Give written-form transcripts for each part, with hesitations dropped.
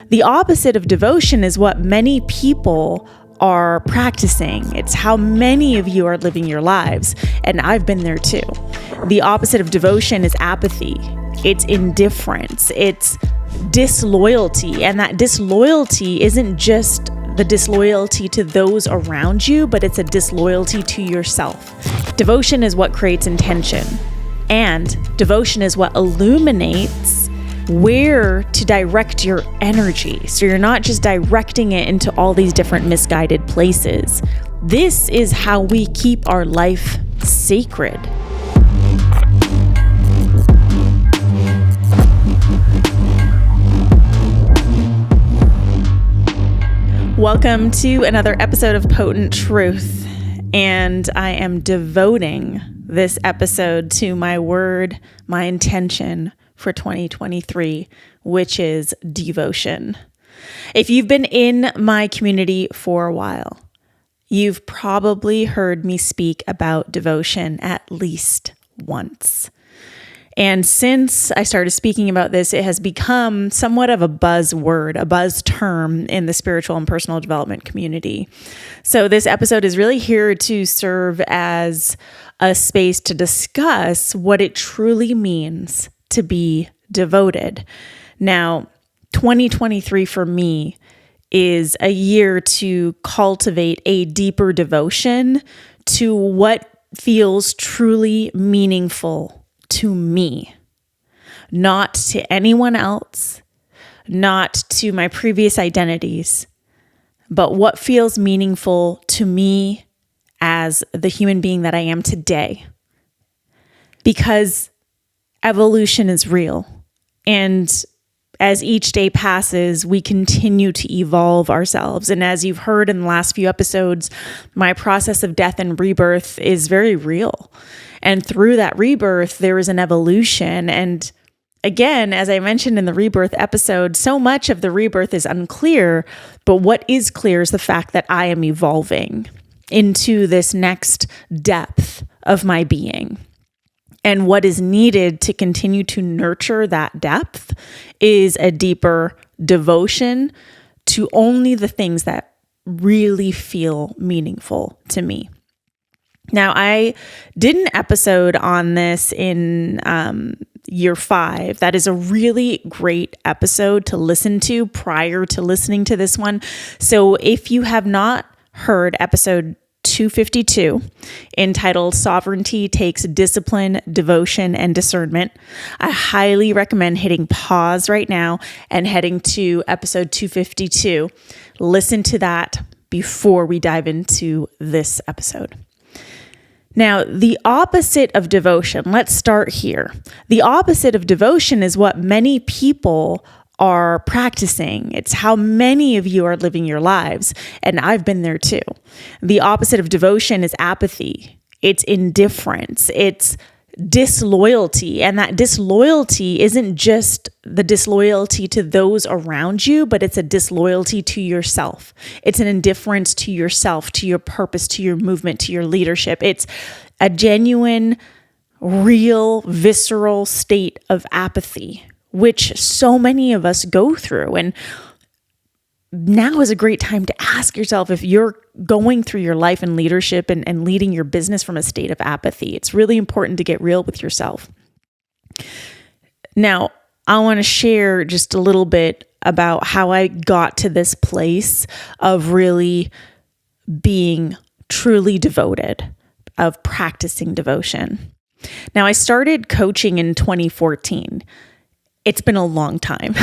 The opposite of devotion is what many people are practicing. It's how many of you are living your lives, and I've been there too. The opposite of devotion is apathy. It's indifference. It's disloyalty, and that disloyalty isn't just the disloyalty to those around you, but it's a disloyalty to yourself. Devotion is what creates intention, and devotion is what illuminates where to direct your energy. So you're not just directing it into all these different misguided places. This is how we keep our life sacred. Welcome to another episode of Potent Truth, and I am devoting this episode to my word, my intention for 2023, which is devotion. If you've been in my community for a while, you've probably heard me speak about devotion at least once. And since I started speaking about this, it has become somewhat of a buzzword, a buzz term in the spiritual and personal development community. So this episode is really here to serve as a space to discuss what it truly means to be devoted. Now, 2023 for me is a year to cultivate a deeper devotion to what feels truly meaningful to me, not to anyone else, not to my previous identities, but what feels meaningful to me as the human being that I am today. Because evolution is real. And as each day passes, we continue to evolve ourselves. And as you've heard in the last few episodes, my process of death and rebirth is very real. And through that rebirth, there is an evolution. And again, as I mentioned in the rebirth episode, so much of the rebirth is unclear, but what is clear is the fact that I am evolving into this next depth of my being. And what is needed to continue to nurture that depth is a deeper devotion to only the things that really feel meaningful to me. Now, I did an episode on this in year 5. That is a really great episode to listen to prior to listening to this one. So if you have not heard episode 252, entitled Sovereignty Takes Discipline, Devotion, and Discernment, I highly recommend hitting pause right now and heading to episode 252. Listen to that before we dive into this episode. Now, the opposite of devotion, let's start here. The opposite of devotion is what many people are practicing. It's how many of you are living your lives, and I've been there too. The opposite of devotion is apathy. It's indifference. It's disloyalty, and that disloyalty isn't just the disloyalty to those around you, but it's a disloyalty to yourself. It's an indifference to yourself, to your purpose, to your movement, to your leadership. It's a genuine, real, visceral state of apathy, which so many of us go through. And now is a great time to ask yourself if you're going through your life and leadership and leading your business from a state of apathy. It's really important to get real with yourself. Now, I want to share just a little bit about how I got to this place of really being truly devoted, of practicing devotion. Now, I started coaching in 2014. It's been a long time.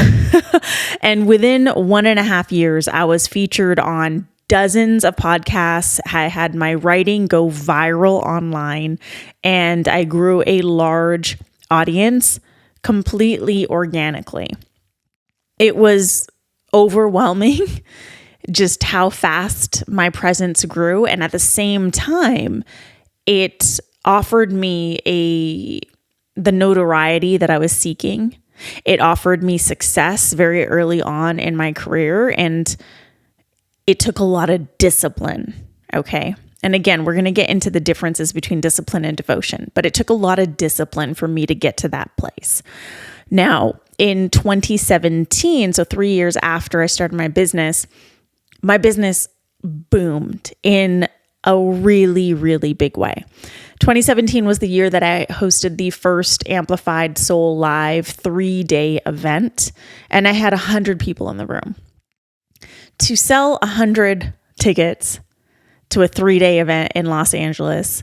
And within 1.5 years, I was featured on dozens of podcasts. I had my writing go viral online, and I grew a large audience completely organically. It was overwhelming just how fast my presence grew. And at the same time, it offered me the notoriety that I was seeking. It offered me success very early on in my career, and it took a lot of discipline, okay? And again, we're going to get into the differences between discipline and devotion, but it took a lot of discipline for me to get to that place. Now, in 2017, so 3 years after I started my business boomed in a really, really big way. 2017 was the year that I hosted the first Amplified Soul Live 3-day event, and I had 100 people in the room. To sell 100 tickets to a 3-day event in Los Angeles,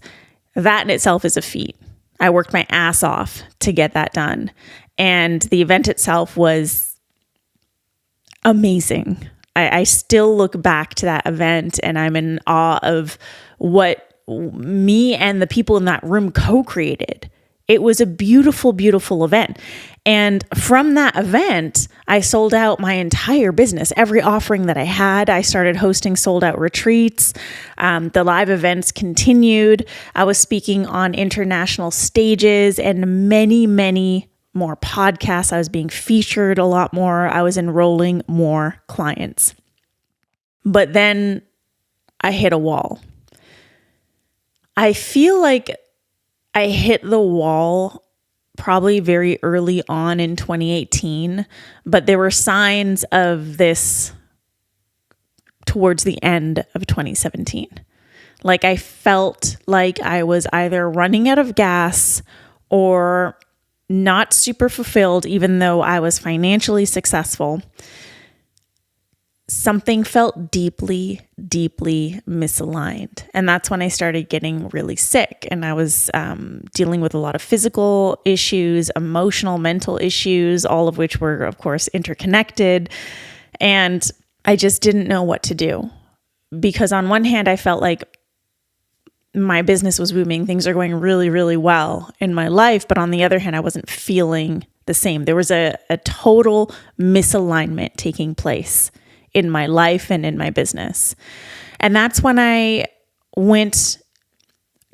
that in itself is a feat. I worked my ass off to get that done. And the event itself was amazing. I still look back to that event and I'm in awe of what me and the people in that room co-created. It was a beautiful, beautiful event. And from that event, I sold out my entire business. Every offering that I had, I started hosting sold out retreats. The live events continued. I was speaking on international stages and many, many more podcasts. I was being featured a lot more. I was enrolling more clients. But then I hit a wall. I feel like I hit the wall probably very early on in 2018, but there were signs of this towards the end of 2017. Like I felt like I was either running out of gas or not super fulfilled, even though I was financially successful. Something felt deeply, deeply misaligned. And that's when I started getting really sick. And I was dealing with a lot of physical issues, emotional, mental issues, all of which were, of course, interconnected. And I just didn't know what to do. Because on one hand, I felt like my business was booming. Things are going really, really well in my life. But on the other hand, I wasn't feeling the same. There was a total misalignment taking place in my life and in my business. And that's when I went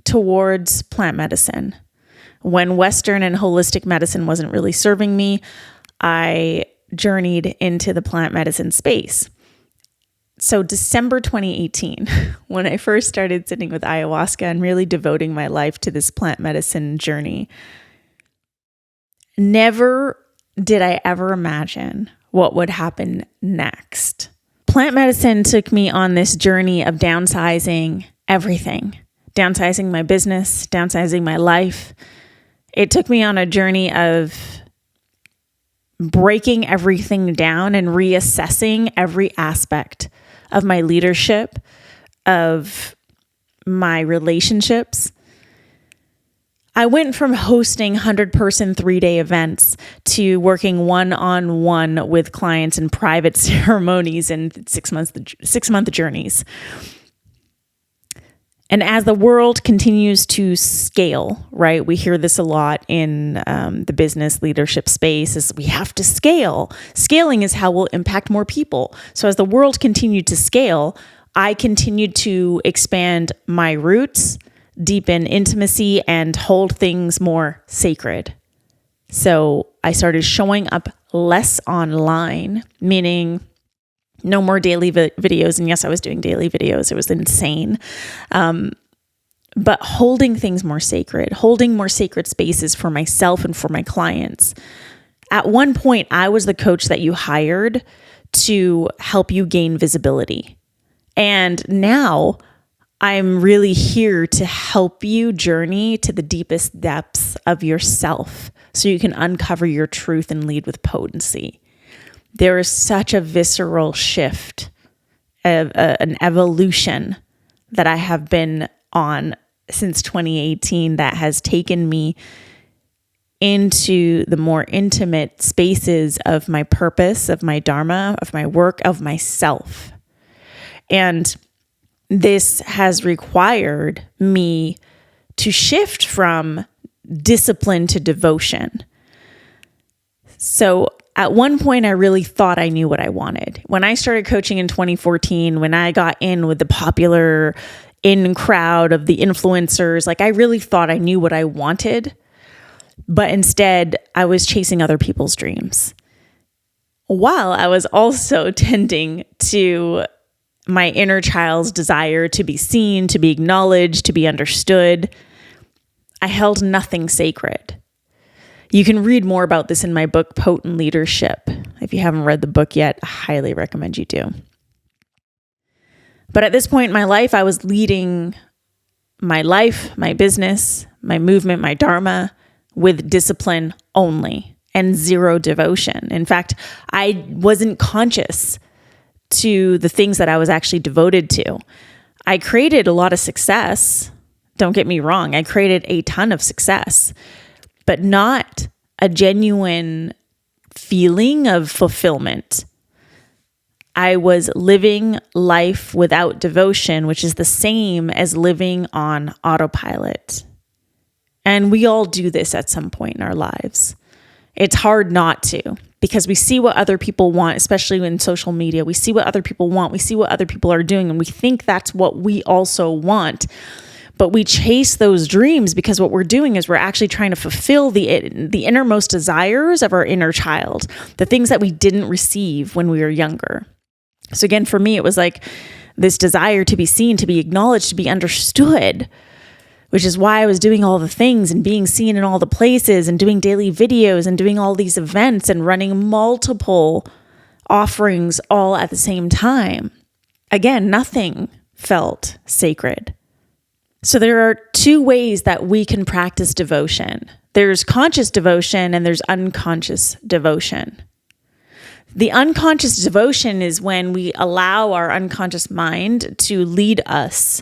towards plant medicine. When Western and holistic medicine wasn't really serving me, I journeyed into the plant medicine space. So December 2018, when I first started sitting with ayahuasca and really devoting my life to this plant medicine journey, never did I ever imagine what would happen next. Plant medicine took me on this journey of downsizing everything, downsizing my business, downsizing my life. It took me on a journey of breaking everything down and reassessing every aspect of my leadership, of my relationships. I went from hosting 100-person 3-day events to working one-on-one with clients in private ceremonies and 6-month journeys. And as the world continues to scale, right? We hear this a lot in the business leadership space is we have to scale. Scaling is how we'll impact more people. So as the world continued to scale, I continued to expand my roots, deepen intimacy, and hold things more sacred. So I started showing up less online, meaning no more daily videos. And yes, I was doing daily videos. It was insane. But holding things more sacred, holding more sacred spaces for myself and for my clients. At one point, I was the coach that you hired to help you gain visibility. And now I'm really here to help you journey to the deepest depths of yourself so you can uncover your truth and lead with potency. There is such a visceral shift, an evolution that I have been on since 2018 that has taken me into the more intimate spaces of my purpose, of my dharma, of my work, of myself. And this has required me to shift from discipline to devotion. So at one point, I really thought I knew what I wanted. When I started coaching in 2014, when I got in with the popular in crowd of the influencers, like I really thought I knew what I wanted, but instead I was chasing other people's dreams. While I was also tending to my inner child's desire to be seen, to be acknowledged, to be understood, I held nothing sacred. You can read more about this in my book, Potent Leadership. If you haven't read the book yet, I highly recommend you do. But at this point in my life, I was leading my life, my business, my movement, my dharma with discipline only and zero devotion. In fact, I wasn't conscious to the things that I was actually devoted to. I created a lot of success. Don't get me wrong. I created a ton of success, but not a genuine feeling of fulfillment. I was living life without devotion, which is the same as living on autopilot. And we all do this at some point in our lives. It's hard not to, because we see what other people want, especially in social media. We see what other people want. We see what other people are doing, and we think that's what we also want. But we chase those dreams because what we're doing is we're actually trying to fulfill the innermost desires of our inner child, the things that we didn't receive when we were younger. So again, for me, it was like this desire to be seen, to be acknowledged, to be understood, which is why I was doing all the things and being seen in all the places and doing daily videos and doing all these events and running multiple offerings all at the same time. Again, nothing felt sacred. So there are two ways that we can practice devotion. There's conscious devotion and there's unconscious devotion. The unconscious devotion is when we allow our unconscious mind to lead us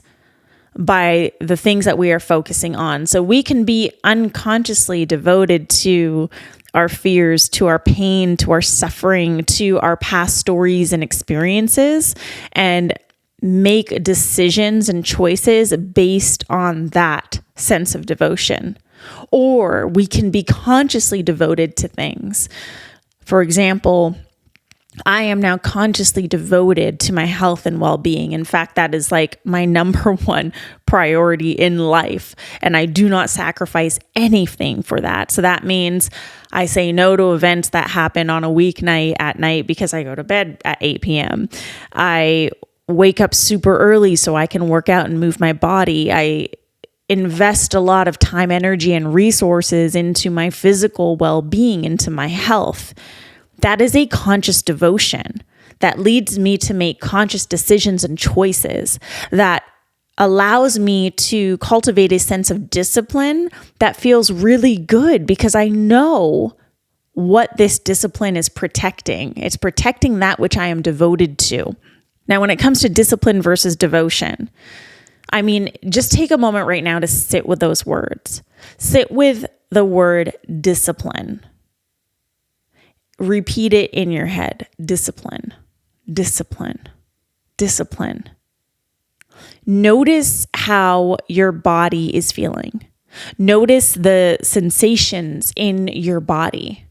by the things that we are focusing on. So we can be unconsciously devoted to our fears, to our pain, to our suffering, to our past stories and experiences, and make decisions and choices based on that sense of devotion. Or we can be consciously devoted to things. For example, I am now consciously devoted to my health and well-being. In fact, that is like my number one priority in life. And I do not sacrifice anything for that. So that means I say no to events that happen on a weeknight at night because I go to bed at 8 p.m. I wake up super early so I can work out and move my body. I invest a lot of time, energy, and resources into my physical well-being, into my health. That is a conscious devotion that leads me to make conscious decisions and choices that allows me to cultivate a sense of discipline that feels really good because I know what this discipline is protecting. It's protecting that which I am devoted to. Now, when it comes to discipline versus devotion, I mean, just take a moment right now to sit with those words. Sit with the word discipline. Repeat it in your head. Discipline, discipline, discipline. Notice how your body is feeling. Notice the sensations in your body.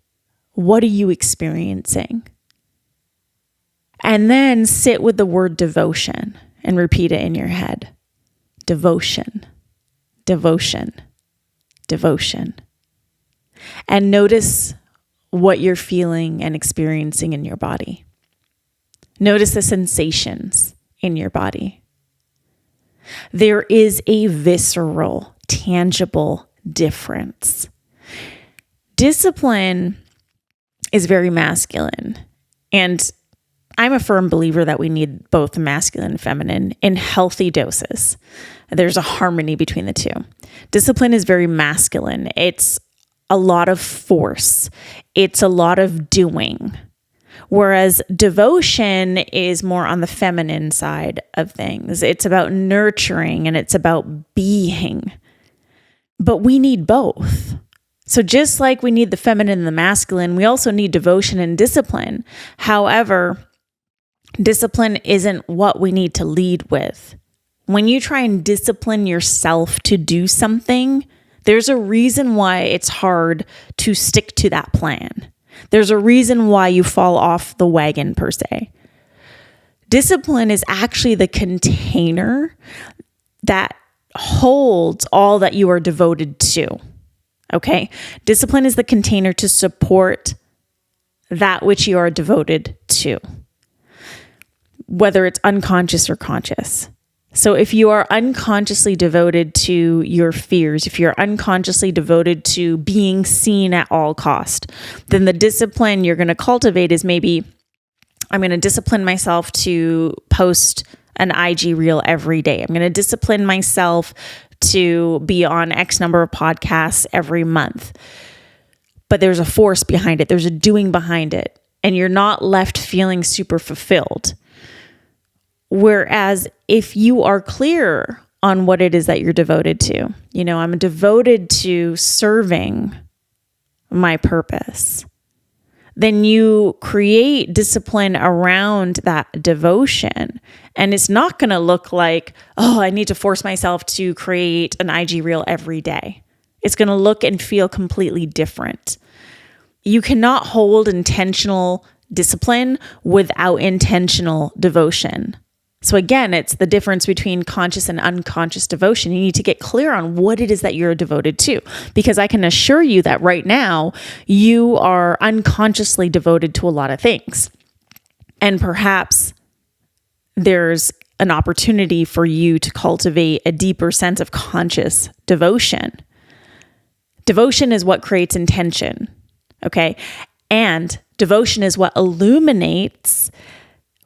What are you experiencing? And then sit with the word devotion and repeat it in your head. Devotion, devotion, devotion. And notice what you're feeling and experiencing in your body. Notice the sensations in your body. There is a visceral, tangible difference. Discipline is very masculine, and I'm a firm believer that we need both masculine and feminine in healthy doses. There's a harmony between the two. Discipline is very masculine. It's a lot of force. It's a lot of doing. Whereas devotion is more on the feminine side of things. It's about nurturing and it's about being. But we need both. So just like we need the feminine and the masculine, we also need devotion and discipline. However, discipline isn't what we need to lead with. When you try and discipline yourself to do something, there's a reason why it's hard to stick to that plan. There's a reason why you fall off the wagon, per se. Discipline is actually the container that holds all that you are devoted to. Okay? Discipline is the container to support that which you are devoted to, whether it's unconscious or conscious. So if you are unconsciously devoted to your fears, if you're unconsciously devoted to being seen at all cost, then the discipline you're going to cultivate is maybe, I'm going to discipline myself to post an IG reel every day. I'm going to discipline myself to be on X number of podcasts every month. But there's a force behind it. There's a doing behind it. And you're not left feeling super fulfilled. Whereas if you are clear on what it is that you're devoted to, I'm devoted to serving my purpose, then you create discipline around that devotion. And it's not going to look like, oh, I need to force myself to create an IG reel every day. It's going to look and feel completely different. You cannot hold intentional discipline without intentional devotion. So again, it's the difference between conscious and unconscious devotion. You need to get clear on what it is that you're devoted to, because I can assure you that right now you are unconsciously devoted to a lot of things. And perhaps there's an opportunity for you to cultivate a deeper sense of conscious devotion. Devotion is what creates intention, okay? And devotion is what illuminates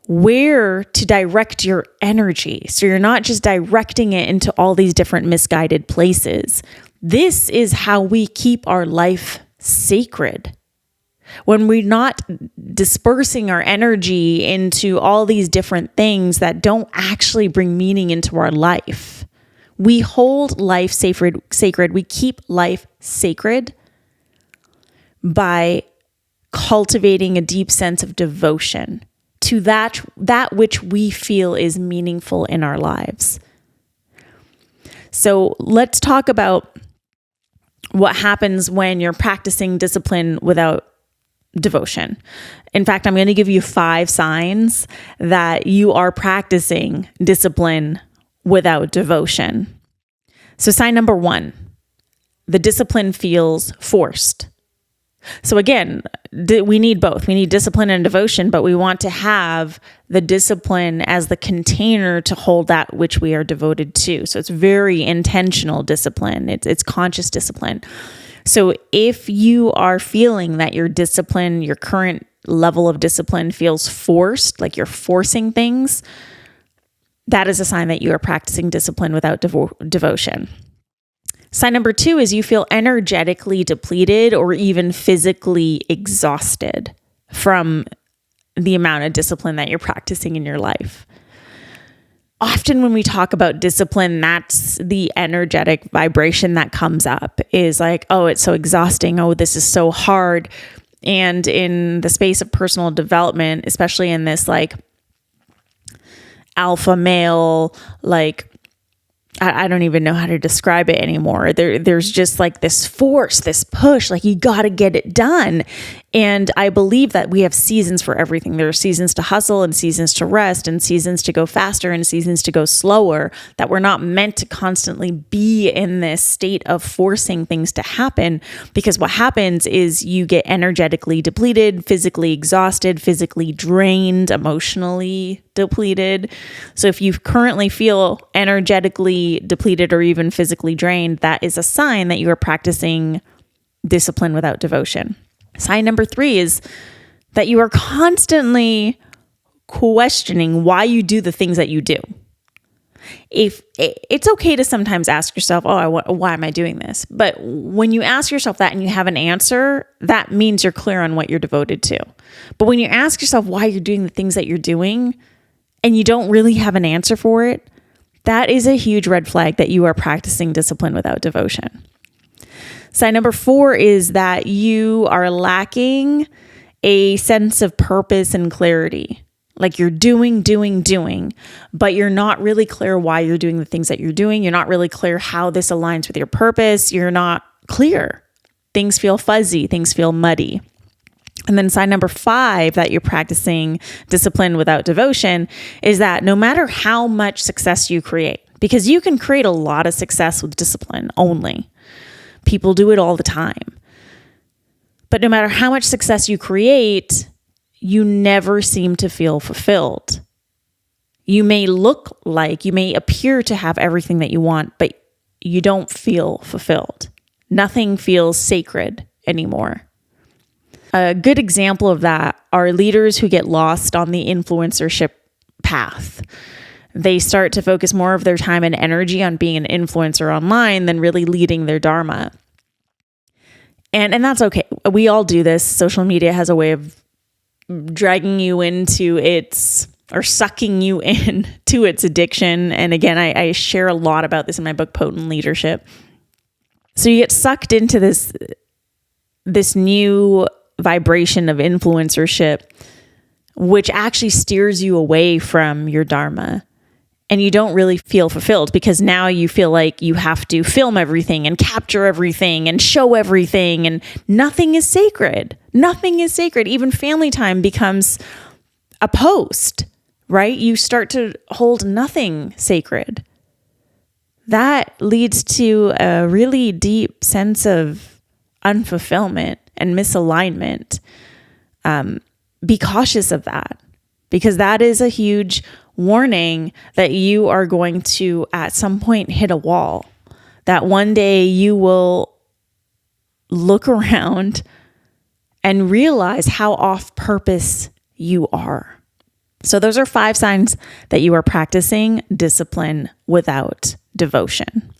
where to direct your energy. So you're not just directing it into all these different misguided places. This is how we keep our life sacred. When we're not dispersing our energy into all these different things that don't actually bring meaning into our life. We hold life sacred. We keep life sacred by cultivating a deep sense of devotion to that which we feel is meaningful in our lives. So let's talk about what happens when you're practicing discipline without devotion. In fact, I'm going to give you 5 signs that you are practicing discipline without devotion. So sign number 1, the discipline feels forced. So again, we need both. We need discipline and devotion, but we want to have the discipline as the container to hold that which we are devoted to. So it's very intentional discipline. It's conscious discipline. So if you are feeling that your discipline, your current level of discipline feels forced, like you're forcing things, that is a sign that you are practicing discipline without devotion. Sign number 2 is you feel energetically depleted or even physically exhausted from the amount of discipline that you're practicing in your life. Often when we talk about discipline, that's the energetic vibration that comes up is like, oh, it's so exhausting. Oh, this is so hard. And in the space of personal development, especially in this like alpha male, like I don't even know how to describe it anymore. There's just like this force, this push, like you got to get it done. And I believe that we have seasons for everything. There are seasons to hustle and seasons to rest and seasons to go faster and seasons to go slower, that we're not meant to constantly be in this state of forcing things to happen, because what happens is you get energetically depleted, physically exhausted, physically drained, emotionally depleted. So if you currently feel energetically depleted or even physically drained, that is a sign that you are practicing discipline without devotion. Sign number 3 is that you are constantly questioning why you do the things that you do. If it's okay to sometimes ask yourself, why am I doing this? But when you ask yourself that and you have an answer, that means you're clear on what you're devoted to. But when you ask yourself why you're doing the things that you're doing and you don't really have an answer for it, that is a huge red flag that you are practicing discipline without devotion. Sign number 4 is that you are lacking a sense of purpose and clarity. Like you're doing, but you're not really clear why you're doing the things that you're doing. You're not really clear how this aligns with your purpose. You're not clear. Things feel fuzzy. Things feel muddy. And then sign number 5 that you're practicing discipline without devotion is that no matter how much success you create, because you can create a lot of success with discipline only. People do it all the time. But no matter how much success you create, you never seem to feel fulfilled. You may you may appear to have everything that you want, but you don't feel fulfilled. Nothing feels sacred anymore. A good example of that are leaders who get lost on the influencership path. They start to focus more of their time and energy on being an influencer online than really leading their dharma. And that's okay. We all do this. Social media has a way of dragging you into or sucking you in to its addiction. And again, I share a lot about this in my book, Potent Leadership. So you get sucked into this new vibration of influencership, which actually steers you away from your dharma. And you don't really feel fulfilled because now you feel like you have to film everything and capture everything and show everything, and nothing is sacred. Nothing is sacred. Even family time becomes a post, right? You start to hold nothing sacred. That leads to a really deep sense of unfulfillment and misalignment. Be cautious of that, because that is a huge warning that you are going to at some point hit a wall, that one day you will look around and realize how off purpose you are. So those are 5 signs that you are practicing discipline without devotion.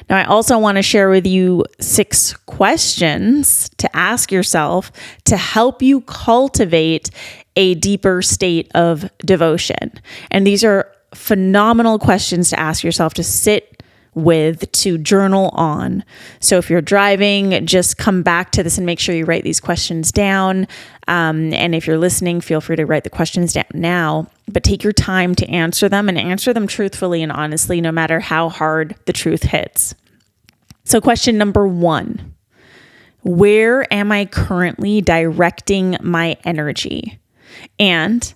Now, I also want to share with you 6 questions to ask yourself to help you cultivate a deeper state of devotion. And these are phenomenal questions to ask yourself, to sit with, to journal on. So if you're driving, just come back to this and make sure you write these questions down. And if you're listening, feel free to write the questions down now, but take your time to answer them, and answer them truthfully and honestly, no matter how hard the truth hits. So question number 1, where am I currently directing my energy? And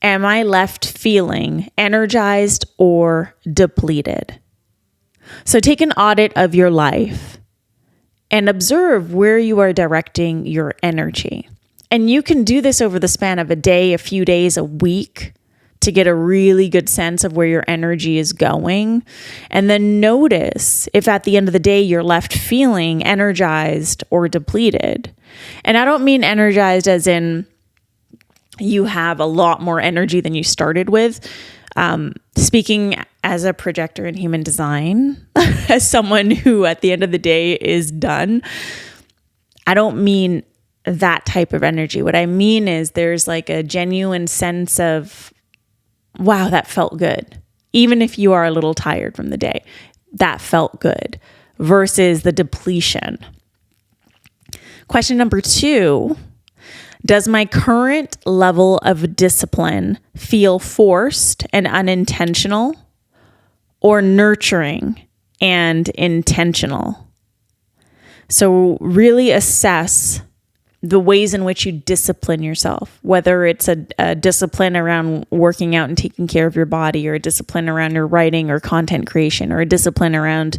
am I left feeling energized or depleted? So take an audit of your life and observe where you are directing your energy. And you can do this over the span of a day, a few days, a week, to get a really good sense of where your energy is going. And then notice if at the end of the day you're left feeling energized or depleted. And I don't mean energized as in you have a lot more energy than you started with. Speaking as a projector in human design, as someone who at the end of the day is done, I don't mean that type of energy. What I mean is there's like a genuine sense of, wow, that felt good. Even if you are a little tired from the day, that felt good, versus the depletion. Question number 2, does my current level of discipline feel forced and unintentional, or nurturing and intentional? So really assess the ways in which you discipline yourself, whether it's a discipline around working out and taking care of your body, or a discipline around your writing or content creation, or a discipline around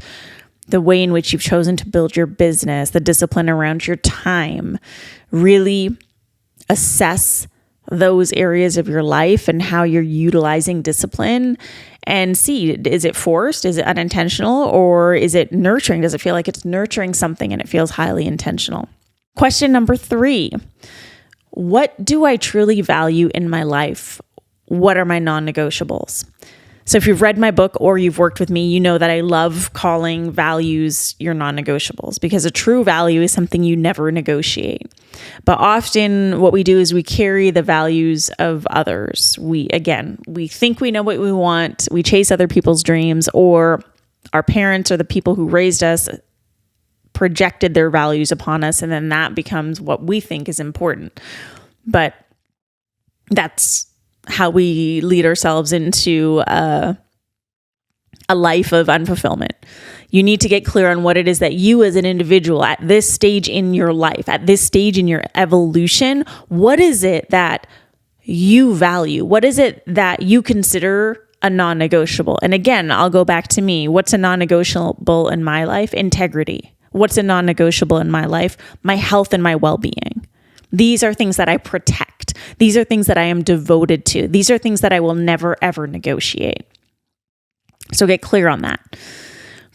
the way in which you've chosen to build your business, the discipline around your time. Really assess those areas of your life and how you're utilizing discipline, and see, is it forced? Is it unintentional? Or is it nurturing? Does it feel like it's nurturing something and it feels highly intentional? Question number 3, what do I truly value in my life? What are my non-negotiables? So if you've read my book or you've worked with me, you know that I love calling values your non-negotiables, because a true value is something you never negotiate. But often what we do is we carry the values of others. We think we know what we want. We chase other people's dreams, or our parents or the people who raised us projected their values upon us, and then that becomes what we think is important. But that's how we lead ourselves into a life of unfulfillment. You need to get clear on what it is that you as an individual at this stage in your life, at this stage in your evolution, what is it that you value? What is it that you consider a non-negotiable? And again, I'll go back to me. What's a non-negotiable in my life? Integrity. What's a non-negotiable in my life? My health and my well-being. These are things that I protect. These are things that I am devoted to. These are things that I will never, ever negotiate. So get clear on that.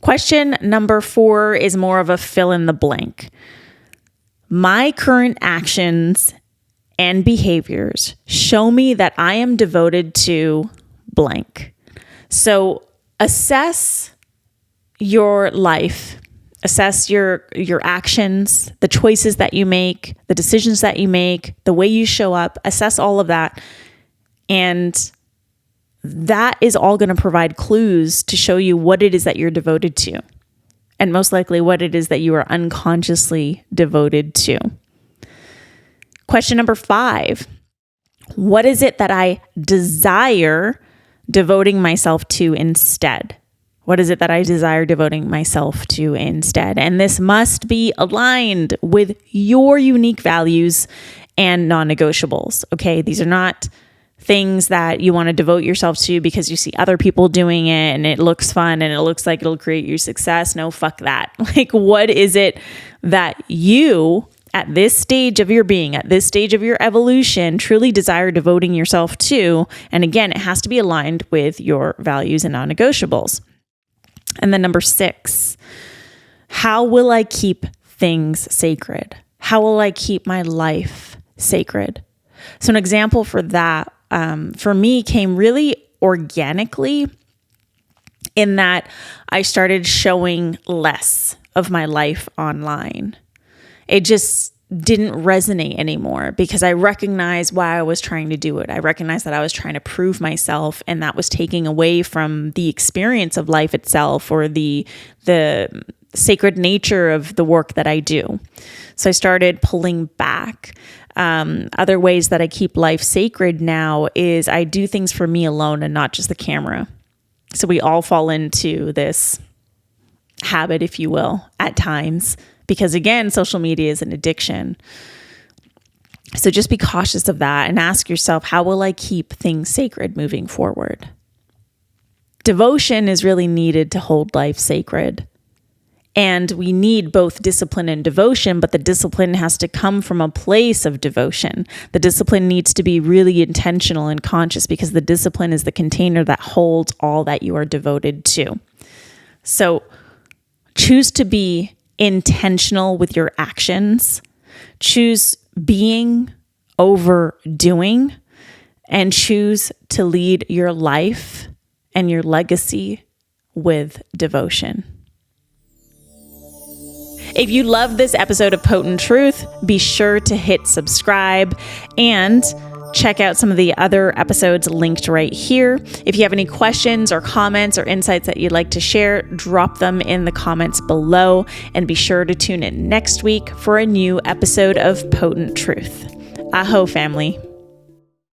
Question number 4 is more of a fill in the blank. My current actions and behaviors show me that I am devoted to blank. So assess your life, assess your actions, the choices that you make, the decisions that you make, the way you show up, assess all of that. And that is all going to provide clues to show you what it is that you're devoted to, and most likely what it is that you are unconsciously devoted to. Question number 5, what is it that I desire devoting myself to instead? What is it that I desire devoting myself to instead? And this must be aligned with your unique values and non-negotiables. Okay, these are not things that you want to devote yourself to because you see other people doing it and it looks fun and it looks like it'll create your success. No, fuck that. Like, what is it that you, at this stage of your being, at this stage of your evolution, truly desire devoting yourself to? And again, it has to be aligned with your values and non-negotiables. And then number 6, how will I keep things sacred? How will I keep my life sacred? So an example for that, for me, came really organically in that I started showing less of my life online. It just didn't resonate anymore because I recognized why I was trying to do it. I recognized that I was trying to prove myself, and that was taking away from the experience of life itself or the sacred nature of the work that I do. So I started pulling back. Other ways that I keep life sacred now is I do things for me alone and not just the camera. So we all fall into this habit, if you will, at times, because again, social media is an addiction. So just be cautious of that and ask yourself, how will I keep things sacred moving forward? Devotion is really needed to hold life sacred. And we need both discipline and devotion, but the discipline has to come from a place of devotion. The discipline needs to be really intentional and conscious because the discipline is the container that holds all that you are devoted to. So choose to be intentional with your actions. Choose being over doing, and choose to lead your life and your legacy with devotion. If you love this episode of Potent Truth, be sure to hit subscribe and check out some of the other episodes linked right here. If you have any questions or comments or insights that you'd like to share, drop them in the comments below, and be sure to tune in next week for a new episode of Potent Truth. Aho, family.